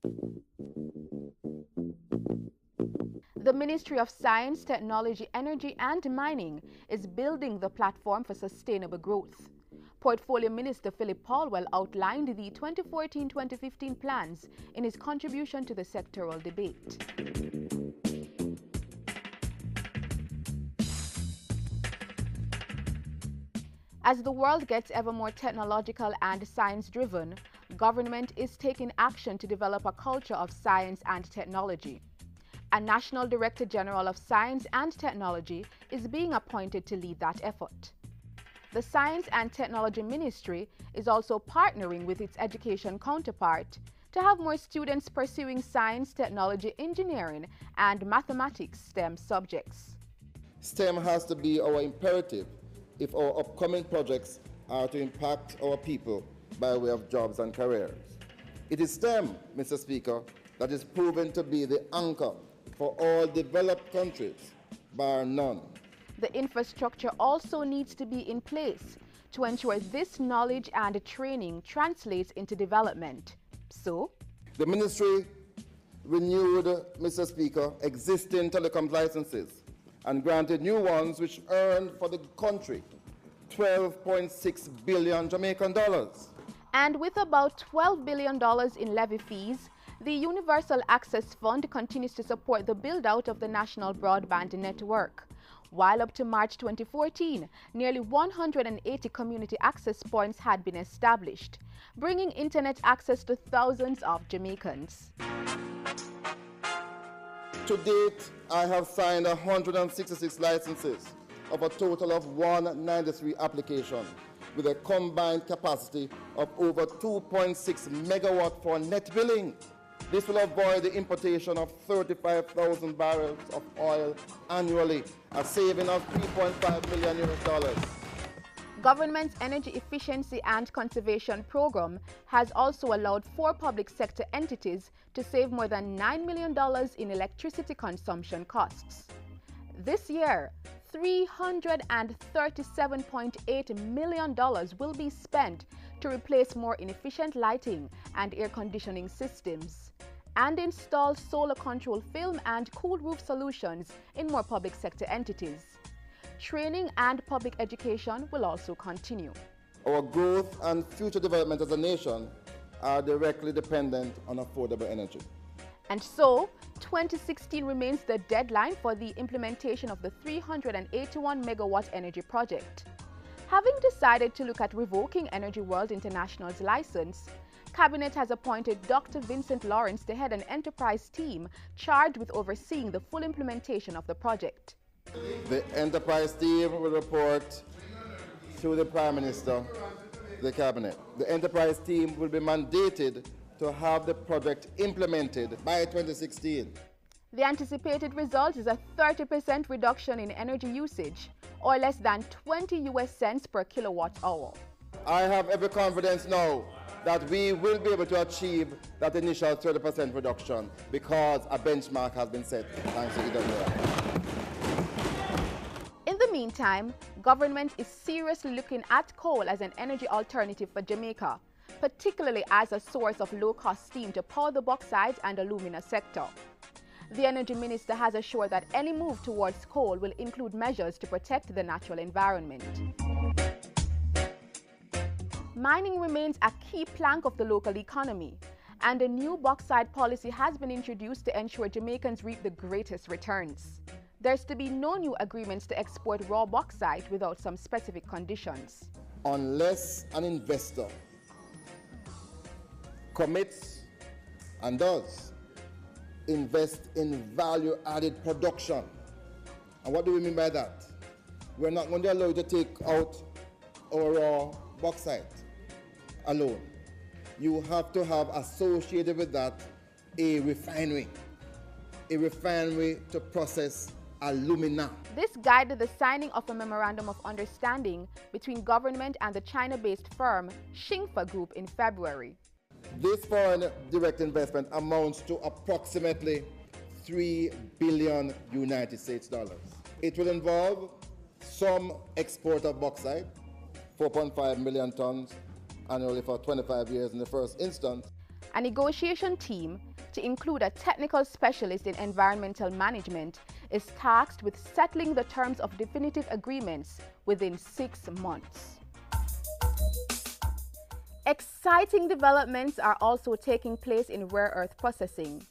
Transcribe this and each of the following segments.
The Ministry of Science, Technology, Energy and Mining is building the platform for sustainable growth. Portfolio Minister Philip Paulwell outlined the 2014-2015 plans in his contribution to the sectoral debate. As the world gets ever more technological and science-driven, government is taking action to develop a culture of science and technology. A National Director General of Science and Technology is being appointed to lead that effort. The Science and Technology Ministry is also partnering with its education counterpart to have more students pursuing science, technology, engineering, and mathematics STEM subjects. STEM has to be our imperative if our upcoming projects are to impact our people by way of jobs and careers. It is STEM, Mr. Speaker, that is proven to be the anchor for all developed countries, bar none. The infrastructure also needs to be in place to ensure this knowledge and training translates into development. So, the Ministry renewed, Mr. Speaker, existing telecom licenses and granted new ones which earned for the country $12.6 billion Jamaican dollars. And with about $12 billion in levy fees, the Universal Access Fund continues to support the build-out of the national broadband network. While up to March 2014, nearly 180 community access points had been established, bringing internet access to thousands of Jamaicans. To date, I have signed 166 licenses of a total of 193 applications with a combined capacity of over 2.6 megawatt for net billing. This will avoid the importation of 35,000 barrels of oil annually, a saving of $3.5 million. Government's Energy Efficiency and Conservation Program has also allowed 4 public sector entities to save more than $9 million in electricity consumption costs. This year, $337.8 million will be spent to replace more inefficient lighting and air conditioning systems and install solar control film and cool roof solutions in more public sector entities. Training and public education will also continue. Our growth and future development as a nation are directly dependent on affordable energy. And so, 2016 remains the deadline for the implementation of the 381 megawatt energy project. Having decided to look at revoking Energy World International's license, Cabinet has appointed Dr. Vincent Lawrence to head an enterprise team charged with overseeing the full implementation of the project. The enterprise team will report to the Prime Minister, the Cabinet. The enterprise team will be mandated to have the project implemented by 2016. The anticipated result is a 30% reduction in energy usage, or less than 20 US cents per kilowatt hour. I have every confidence now that we will be able to achieve that initial 30% reduction because a benchmark has been set thanks to EWR. In the meantime, government is seriously looking at coal as an energy alternative for Jamaica, particularly as a source of low-cost steam to power the bauxite and alumina sector. The Energy Minister has assured that any move towards coal will include measures to protect the natural environment. Mining remains a key plank of the local economy, and a new bauxite policy has been introduced to ensure Jamaicans reap the greatest returns. There's to be no new agreements to export raw bauxite without some specific conditions. Unless an investor commits and does invest in value-added production. And what do we mean by that? We're not going to allow you to take out our raw bauxite alone. You have to have associated with that a refinery to process alumina. This guided the signing of a memorandum of understanding between government and the China-based firm Xingfa Group in February. This foreign direct investment amounts to approximately $3 billion United States dollars. It will involve some export of bauxite, 4.5 million tons annually for 25 years in the first instance. A negotiation team to include a technical specialist in environmental management, is tasked with settling the terms of definitive agreements within 6 months. Exciting developments are also taking place in rare earth processing.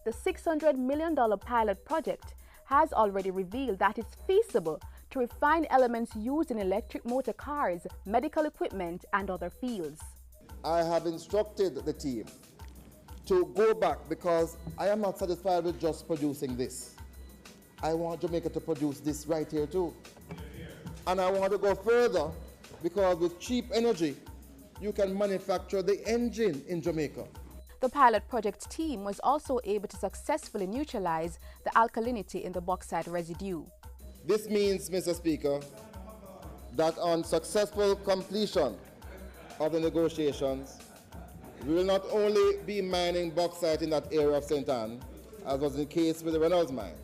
The $600 million pilot project has already revealed that it's feasible to refine elements used in electric motor cars, medical equipment, and other fields. I have instructed the team to go back because I am not satisfied with just producing this. I want Jamaica to produce this right here too. And I want to go further because with cheap energy, you can manufacture the engine in Jamaica. The pilot project team was also able to successfully neutralize the alkalinity in the bauxite residue. This means, Mr. Speaker, that on successful completion of the negotiations, we will not only be mining bauxite in that area of St. Anne, as was the case with the Reynolds mine,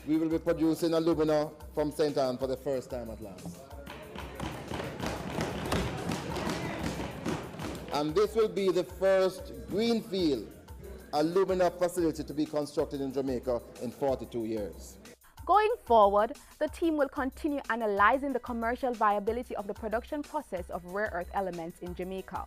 we will be producing alumina from St. Anne for the first time at last. And this will be the first greenfield alumina facility to be constructed in Jamaica in 42 years. Going forward, the team will continue analyzing the commercial viability of the production process of rare earth elements in Jamaica.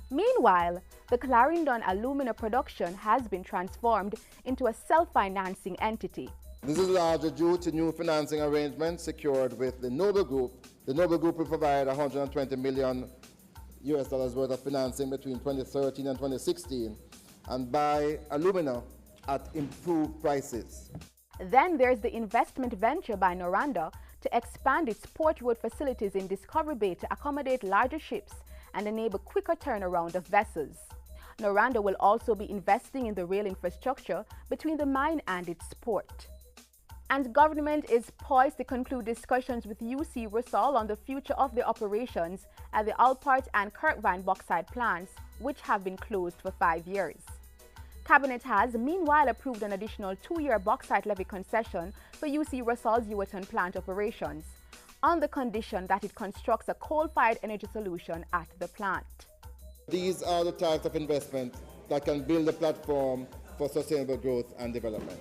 Meanwhile, the Clarendon alumina production has been transformed into a self-financing entity. This is largely due to new financing arrangements secured with the Noble Group. The Noble Group will provide $120 million worth of financing between 2013 and 2016 and buy alumina at improved prices. Then there's the investment venture by Noranda to expand its port road facilities in Discovery Bay to accommodate larger ships and enable quicker turnaround of vessels. Noranda will also be investing in the rail infrastructure between the mine and its port. And government is poised to conclude discussions with UC Rusal on the future of the operations at the Alport and Kirkvine bauxite plants, which have been closed for 5 years. Cabinet has meanwhile approved an additional 2-year bauxite levy concession for UC Rusal's Ewerton plant operations, on the condition that it constructs a coal-fired energy solution at the plant. These are the types of investment that can build a platform for sustainable growth and development.